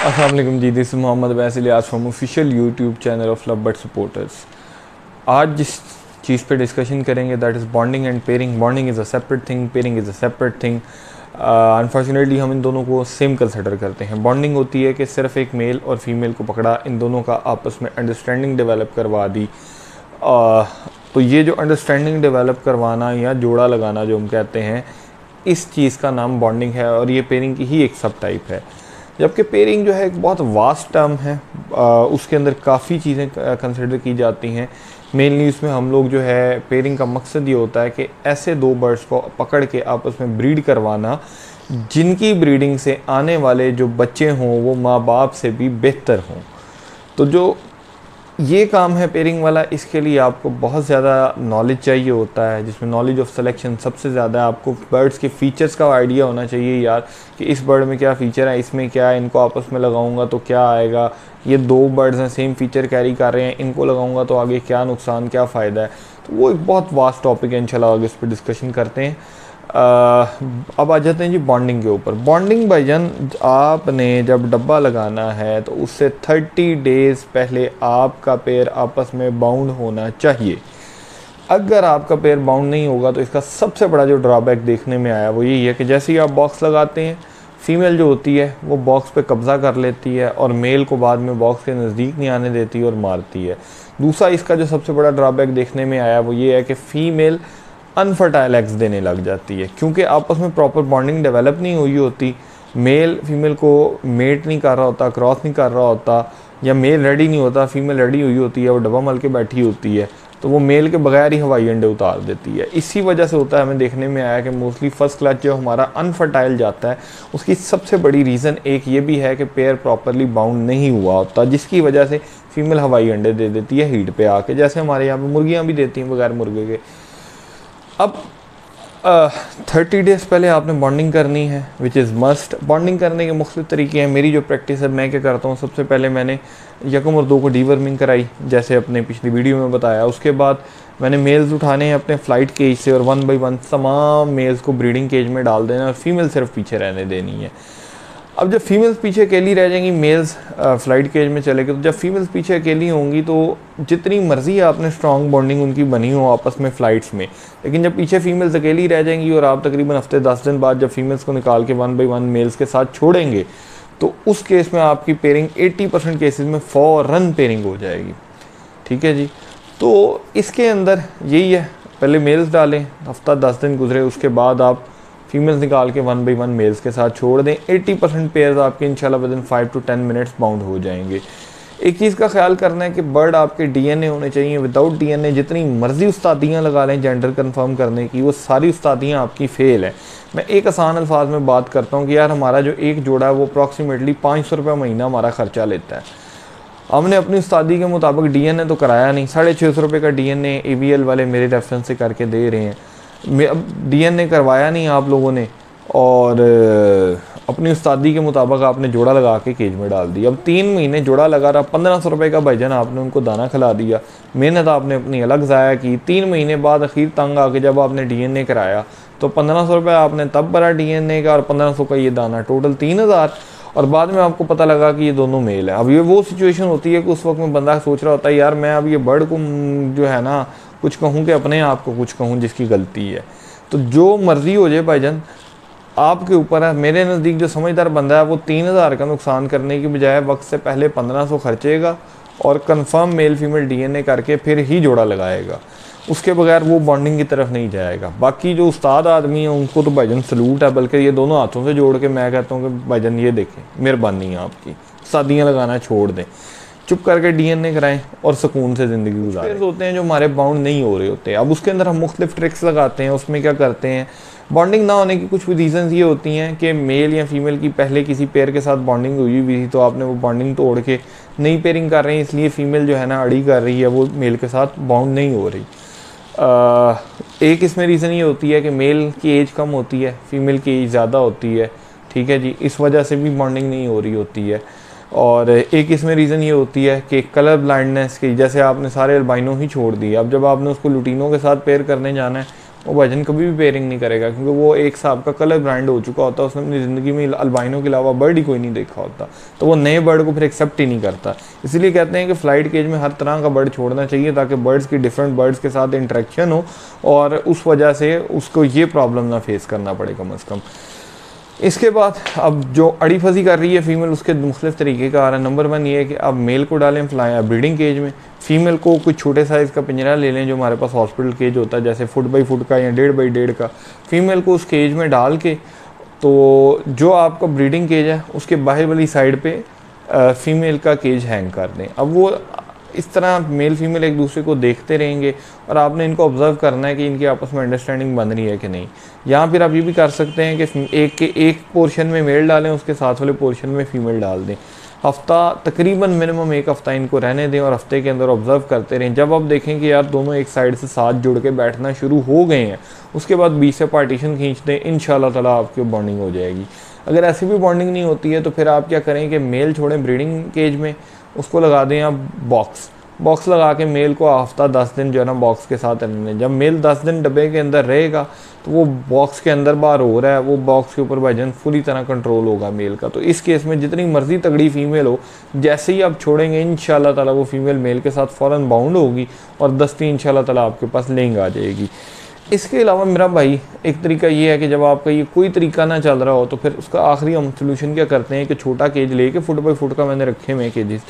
अस्सलाम वालेकुम जी, this is Mohammad वैस Ilyas from official YouTube channel of love bird supporters. आज जिस चीज़ पे डिस्कशन करेंगे that is bonding and pairing. Bonding is a separate thing, pairing is a separate thing. Unfortunately हम इन दोनों को सेम कंसिडर करते हैं। बॉन्डिंग होती है कि सिर्फ एक मेल और फीमेल को पकड़ा, इन दोनों का आपस में अंडरस्टैंडिंग डेवलप करवा दी। तो ये जो अंडरस्टैंडिंग डेवलप करवाना या जोड़ा लगाना जो हम कहते हैं, इस चीज़ का नाम बॉन्डिंग है और ये पेयरिंग की ही एक सब टाइप है। जबकि पेयरिंग जो है एक बहुत वास्ट टर्म है, उसके अंदर काफ़ी चीज़ें कंसिडर की जाती हैं। मेनली उसमें हम लोग जो है पेयरिंग का मकसद ये होता है कि ऐसे दो बर्ड्स को पकड़ के आपस में ब्रीड करवाना जिनकी ब्रीडिंग से आने वाले जो बच्चे हों वो माँ बाप से भी बेहतर हों। तो जो ये काम है पेयरिंग वाला, इसके लिए आपको बहुत ज़्यादा नॉलेज चाहिए होता है, जिसमें नॉलेज ऑफ सिलेक्शन सबसे ज़्यादा है। आपको बर्ड्स के फीचर्स का आइडिया होना चाहिए यार, कि इस बर्ड में क्या फ़ीचर है, इसमें क्या है, इनको आपस में लगाऊंगा तो क्या आएगा, ये दो बर्ड्स हैं सेम फीचर कैरी कर रहे हैं, इनको लगाऊंगा तो आगे क्या नुकसान क्या फ़ायदा है। तो वो एक बहुत वास्ट टॉपिक है, इंशाल्लाह आगे इस पर डिस्कशन करते हैं। अब आ जाते हैं जी बॉन्डिंग के ऊपर। बॉन्डिंग भाईजान, आपने जब डब्बा लगाना है तो उससे 30 डेज़ पहले आपका पेयर आपस में बाउंड होना चाहिए। अगर आपका पेयर बाउंड नहीं होगा तो इसका सबसे बड़ा जो ड्रॉबैक देखने में आया वो यही है कि जैसे ही आप बॉक्स लगाते हैं, फीमेल जो होती है वो बॉक्स पे कब्ज़ा कर लेती है और मेल को बाद में बॉक्स के नज़दीक नहीं आने देती और मारती है। दूसरा इसका जो सबसे बड़ा ड्रॉबैक देखने में आया वो ये है कि फ़ीमेल अनफर्टाइल एग्स देने लग जाती है, क्योंकि आपस में प्रॉपर बॉन्डिंग डेवलप नहीं हुई होती। मेल फीमेल को मेट नहीं कर रहा होता, क्रॉस नहीं कर रहा होता, या मेल रेडी नहीं होता, फीमेल रेडी हुई होती है, वो डब्बा मल के बैठी होती है, तो वो मेल के बगैर ही हवाई अंडे उतार देती है। इसी वजह से होता है, हमें देखने में आया कि मोस्टली फर्स्ट क्लच जो हमारा अनफर्टाइल जाता है, उसकी सबसे बड़ी रीज़न एक ये भी है कि पेयर प्रॉपरली बाउंड नहीं हुआ होता, जिसकी वजह से फीमेल हवाई अंडे दे देती है हीट पे आके, जैसे हमारे यहाँ पे मुर्गियाँ भी देती हैं बगैर मुर्गे के। अब 30 डेज़ पहले आपने बॉन्डिंग करनी है, विच इज़ मस्ट। बॉन्डिंग करने के मुख्तलिफ तरीके हैं। मेरी जो प्रैक्टिस है, मैं क्या करता हूँ, सबसे पहले मैंने 1 और 2 को डीवर्मिंग कराई, जैसे अपने पिछली वीडियो में बताया। उसके बाद मैंने मेल्स उठाने हैं अपने फ़्लाइट केज से और 1 बाई 1 तमाम मेल्स को ब्रीडिंग केज में डाल देना और फीमेल सिर्फ पीछे रहने देनी है। अब जब फीमेल्स पीछे अकेली रह जाएंगी, मेल्स फ्लाइट केज में चले गए, तो जब फीमेल्स पीछे अकेली होंगी तो जितनी मर्जी आपने स्ट्रॉन्ग बॉन्डिंग उनकी बनी हो आपस में फ़्लाइट्स में, लेकिन जब पीछे फीमेल्स अकेली रह जाएंगी और आप तकरीबन हफ्ते 10 दिन बाद जब फीमेल्स को निकाल के 1 बाई 1 मेल्स के साथ छोड़ेंगे, तो उस केस में आपकी पेयरिंग 80% केसेस में फ़ौरन पेयरिंग हो जाएगी। ठीक है जी। तो इसके अंदर यही है, पहले मेल्स डालें, हफ्ता 10 दिन गुजरे, उसके बाद आप फीमेल्स निकाल के 1 बाई 1 मेल्स के साथ छोड़ दें। 80% पेयर्स आपके इंशाल्लाह विदिन 5 to 10 मिनट्स बाउंड हो जाएंगे। एक चीज़ का ख्याल करना है कि बर्ड आपके डीएनए होने चाहिए। विदाउट डीएनए जितनी मर्जी उस्तादियाँ लगा लें जेंडर कंफर्म करने की, वो सारी उस्तादियाँ आपकी फ़ेल है। मैं एक आसान अल्फाज में बात करता हूँ कि यार हमारा जो एक जोड़ा है वो अप्रॉक्सीमेटली 500 रुपये महीना हमारा ख़र्चा लेता है। हमने अपनी उस्तादी के मुताबिक डीएनए तो कराया नहीं, 650 रुपये का डीएनए AVL वाले मेरे रेफरेंस से करके दे रहे हैं। अब डीएनए करवाया नहीं आप लोगों ने और अपनी उस्तादी के मुताबिक आपने जोड़ा लगा के केज में डाल दिया। अब 3 महीने जोड़ा लगा रहा, 1500 रुपये का भाईजान आपने उनको दाना खिला दिया, मेहनत आपने अपनी अलग ज़ाया की। 3 महीने बाद अखीर तंग आके जब आपने डीएनए कराया तो 1500 रुपये आपने तब भरा डीएनए का और 1500 का ये दाना, टोटल 3000। और बाद में आपको पता लगा कि ये दोनों मेल है। अब ये वो सिचुएशन होती है कि उस वक्त में बंदा सोच रहा होता है यार मैं अब ये बर्ड को जो है ना कुछ कहूँ कि अपने आप को कुछ कहूँ जिसकी गलती है। तो जो मर्ज़ी हो जाए भाईजान, आपके ऊपर है। मेरे नज़दीक जो समझदार बंदा है वो 3000 का नुकसान करने की बजाय वक्त से पहले 1500 खर्चेगा और कंफर्म मेल फीमेल डीएनए करके फिर ही जोड़ा लगाएगा। उसके बगैर वो बॉन्डिंग की तरफ नहीं जाएगा। बाकी जो उस्ताद आदमी है उनको तो भाईजान सलूट है, बल्कि ये दोनों हाथों से जोड़ के मैं कहता हूँ कि भाईजान ये देखें, मेहरबानी है आपकी, शादियाँ लगाना छोड़ दें, चुप करके डीएनए कराएं और सुकून से ज़िंदगी गुजारें। होते हैं जो हमारे बाउंड नहीं हो रहे होते, अब उसके अंदर हम मुख्तलिफ ट्रिक्स लगाते हैं। उसमें क्या करते हैं, बॉन्डिंग ना होने की कुछ रीज़न्स ये होती हैं कि मेल या फीमेल की पहले किसी पेयर के साथ बॉन्डिंग हुई हुई थी, तो आपने वो बॉन्डिंग तोड़ के नई पेयरिंग कर रहे हैं, इसलिए फीमेल जो है ना अड़ी कर रही है, वो मेल के साथ बाउंड नहीं हो रही। एक इसमें रीज़न ये होती है कि मेल की एज कम होती है, फीमेल की एज ज़्यादा होती है। ठीक है जी, इस वजह से भी बॉन्डिंग नहीं हो रही होती है। और एक इसमें रीज़न ये होती है कि कलर ब्लाइंडनेस की, जैसे आपने सारे अल्बाइनो ही छोड़ दिए, अब जब आपने उसको लुटीनों के साथ पेयर करने जाना है वो भाईजान कभी भी पेयरिंग नहीं करेगा, क्योंकि वो एक हिसाब का कलर ब्रांड हो चुका होता है, उसने अपनी ज़िंदगी में अल्बाइनो के अलावा बर्ड ही कोई नहीं देखा होता, तो वो नए बर्ड को फिर एक्सेप्ट ही नहीं करता। इसीलिए कहते हैं कि फ़्लाइट केज में हर तरह का बर्ड छोड़ना चाहिए, ताकि बर्ड्स की डिफरेंट बर्ड्स के साथ इंटरेक्शन हो और उस वजह से उसको ये प्रॉब्लम ना फेस करना पड़े कम अज़ कम। इसके बाद अब जो अड़ी फंसी कर रही है फीमेल, उसके मुख्तलिफ तरीके का आ रहा है। नंबर 1 ये है कि आप मेल को डालें ब्रीडिंग केज में, फीमेल को कुछ छोटे साइज़ का पिंजरा ले लें जो हमारे पास हॉस्पिटल केज होता है, जैसे फुट बाई फुट का या 1.5 बाई 1.5 का, फीमेल को उस केज में डाल के, तो जो आपका ब्रीडिंग केज है उसके बाहर वाली साइड पे फीमेल का केज हैंग कर दें। अब वो इस तरह मेल फीमेल एक दूसरे को देखते रहेंगे और आपने इनको ऑब्ज़र्व करना है कि इनकी आपस में अंडरस्टैंडिंग बन रही है कि नहीं। या फिर आप ये भी कर सकते हैं कि एक पोर्शन में मेल डालें, उसके साथ वाले पोर्शन में फ़ीमेल डाल दें। हफ़्ता तकरीबन मिनिमम 1 हफ़्ता इनको रहने दें और हफ़्ते के अंदर ऑब्ज़र्व करते रहें। जब आप देखें कि यार दोनों एक साइड से साथ जुड़ के बैठना शुरू हो गए हैं, उसके बाद बीच से पार्टीशन खींच दें, इंशाल्लाह ताला आपकी बॉन्डिंग हो जाएगी। अगर ऐसी भी बॉन्डिंग नहीं होती है तो फिर आप क्या करें कि मेल छोड़ें ब्रीडिंग केज में, उसको लगा दें आप बॉक्स लगा के मेल को हफ्ता 10 दिन जो है ना बॉक्स के साथ रहने। जब मेल 10 दिन डब्बे के अंदर रहेगा तो वो बॉक्स के अंदर बाहर हो रहा है, वो बॉक्स के ऊपर भाईजान पूरी तरह कंट्रोल होगा मेल का। तो इस केस में जितनी मर्जी तगड़ी फीमेल हो, जैसे ही आप छोड़ेंगे इंशाल्लाह ताला वो फीमेल मेल के साथ फ़ौरन बाउंड होगी और दस्ती इंशाल्लाह ताला आपके पास लेंग आ जाएगी। इसके अलावा मेरा भाई एक तरीका ये है कि जब आपका ये कोई तरीका ना चल रहा हो तो फिर उसका आखिरी हम सोल्यूशन क्या करते हैं कि छोटा केज लेके फुट बाई फुट का मैंने रखे हुए केजेस,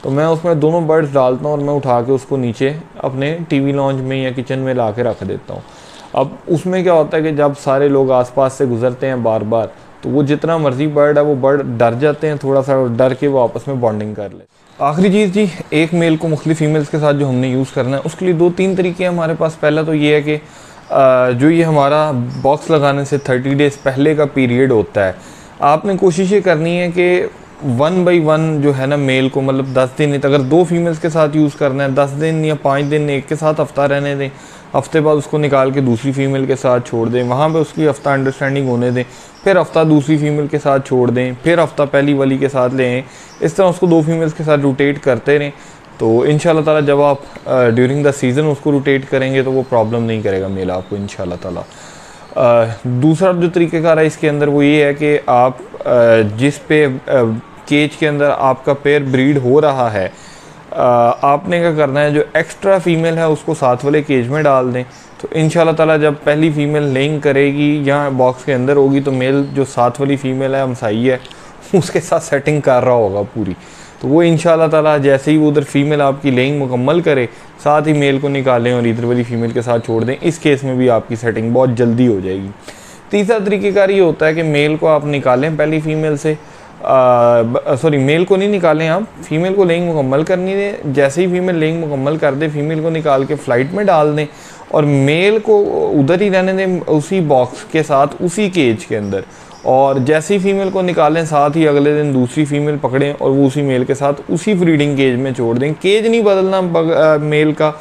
तो मैं उसमें दोनों बर्ड्स डालता हूँ और मैं उठा के उसको नीचे अपने टीवी लॉन्ज में या किचन में ला के रख देता हूँ। अब उसमें क्या होता है कि जब सारे लोग आसपास से गुजरते हैं बार बार, तो वो जितना मर्जी बर्ड है वो बर्ड डर जाते हैं, थोड़ा सा डर के वो आपस में बॉन्डिंग कर ले। आखिरी चीज़ जी, एक मेल को मुख्तलिफ फीमेल्स के साथ जो हमने यूज़ करना है उसके लिए 2-3 तरीके हैं हमारे पास। पहला तो ये है कि जो ये हमारा बॉक्स लगाने से 30 डेज़ पहले का पीरियड होता है, आपने कोशिश ये करनी है कि 1 बाई 1 जो है ना मेल को, मतलब 10 दिन, अगर 2 फीमेल्स के साथ यूज़ करना है 10 दिन या 5 दिन एक के साथ हफ्ता रहने दें, हफ्ते बाद उसको निकाल के दूसरी फीमेल के साथ छोड़ दें, वहाँ पे उसकी हफ्ता अंडरस्टैंडिंग होने दें, फिर हफ्ता दूसरी फीमेल के साथ छोड़ दें, फिर हफ्ता पहली वाली के साथ लें। इस तरह उसको 2 फीमेल्स के साथ रोटेट करते रहें, तो इंशाल्लाह ताला जब आप ड्यूरिंग द सीज़न उसको रोटेट करेंगे तो वो प्रॉब्लम नहीं करेगा मेल आपको इंशाल्लाह ताला। दूसरा जो तरीक़ेकार है इसके अंदर वो ये है कि आप जिस पे केज के अंदर आपका पेयर ब्रीड हो रहा है, आपने क्या करना है, जो एक्स्ट्रा फीमेल है उसको साथ वाले केज में डाल दें। तो इंशाल्लाह ताला जब पहली फ़ीमेल लेइंग करेगी या बॉक्स के अंदर होगी तो मेल जो साथ वाली फ़ीमेल है हमसाई है उसके साथ सेटिंग कर रहा होगा पूरी, तो वो इंशाल्लाह ताला जैसे ही वो उधर फीमेल आपकी लेइंग मुकम्मल करे, साथ ही मेल को निकालें और इधर वाली फीमेल के साथ छोड़ दें। इस केस में भी आपकी सेटिंग बहुत जल्दी हो जाएगी। तीसरा तरीक़ेकार ये होता है कि मेल को आप निकालें पहली फ़ीमेल से, मेल को नहीं निकालें आप, फीमेल को लेइंग मुकम्मल करनी दें। जैसे ही फीमेल लेइंग मुकम्मल कर दे, फीमेल को निकाल के फ़्लाइट में डाल दें और मेल को उधर ही रहने दें उसी बॉक्स के साथ, उसी केज के अंदर। और जैसे ही फीमेल को निकालें, साथ ही अगले दिन दूसरी फीमेल पकड़ें और वो उसी मेल के साथ उसी ब्रीडिंग केज में छोड़ दें। केज नहीं बदलना मेल का,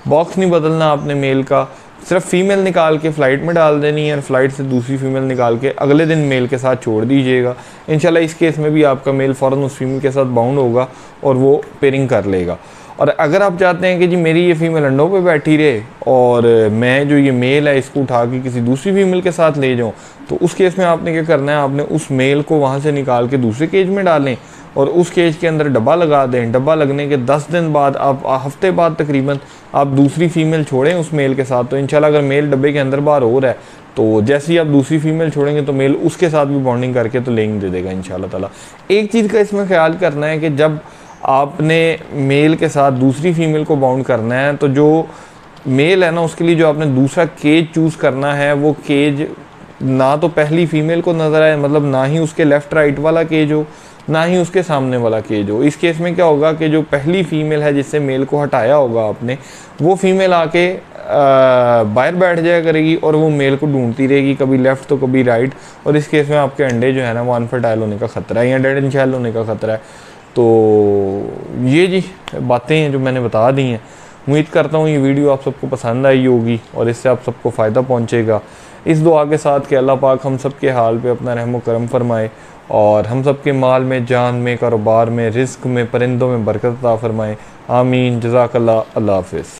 बॉक्स नहीं बदलना आपने मेल का, सिर्फ फीमेल निकाल के फ़्लाइट में डाल देनी है और फ्लाइट से दूसरी फीमेल निकाल के अगले दिन मेल के साथ छोड़ दीजिएगा। इंशाल्लाह इस केस में भी आपका मेल फ़ौरन उस फीमेल के साथ बाउंड होगा और वो पेयरिंग कर लेगा। और अगर आप चाहते हैं कि जी मेरी ये फीमेल अंडों पे बैठी रहे और मैं जो ये मेल है इसको उठा के किसी दूसरी फीमेल के साथ ले जाऊँ, तो उस केस में आपने क्या करना है, आपने उस मेल को वहाँ से निकाल के दूसरे केज में डालें और उस केज के अंदर डब्बा लगा दें। डब्बा लगने के 10 दिन बाद, आप हफ्ते बाद तकरीबन आप दूसरी फीमेल छोड़ें उस मेल के साथ। तो इंशाल्लाह अगर मेल डब्बे के अंदर बाहर हो रहा है तो जैसे ही आप दूसरी फीमेल छोड़ेंगे तो मेल उसके साथ भी बॉन्डिंग करके तो लेंग दे देगा इंशाल्लाह ताला। एक चीज़ का इसमें ख्याल करना है कि जब आपने मेल के साथ दूसरी फीमेल को बाउंड करना है, तो जो मेल है ना उसके लिए जो आपने दूसरा केज चूज़ करना है, वो केज ना तो पहली फीमेल को नज़र आए, मतलब ना ही उसके लेफ़्ट राइट वाला केज हो, ना ही उसके सामने वाला केज हो। इस केस में क्या होगा कि जो पहली फ़ीमेल है जिससे मेल को हटाया होगा आपने, वो फीमेल आके बाहर बैठ जाया करेगी और वो मेल को ढूंढती रहेगी, कभी लेफ़्ट तो कभी राइट, और इस केस में आपके अंडे जो है ना वो अनफर्टाइल होने का ख़तरा है या डेड एंड शेल होने का ख़तरा है। तो ये जी बातें हैं जो मैंने बता दी हैं। उम्मीद करता हूँ ये वीडियो आप सबको पसंद आई होगी और इससे आप सबको फ़ायदा पहुँचेगा। इस दुआ के साथ कि अल्लाह पाक हम सब के हाल पे अपना रहम व करम फरमाए और हम सब के माल में, जान में, कारोबार में, रिज़्क़ में, परिंदों में बरकत अता फरमाए। आमीन। जज़ाकल्लाह। अल्लाह हाफ़िज़।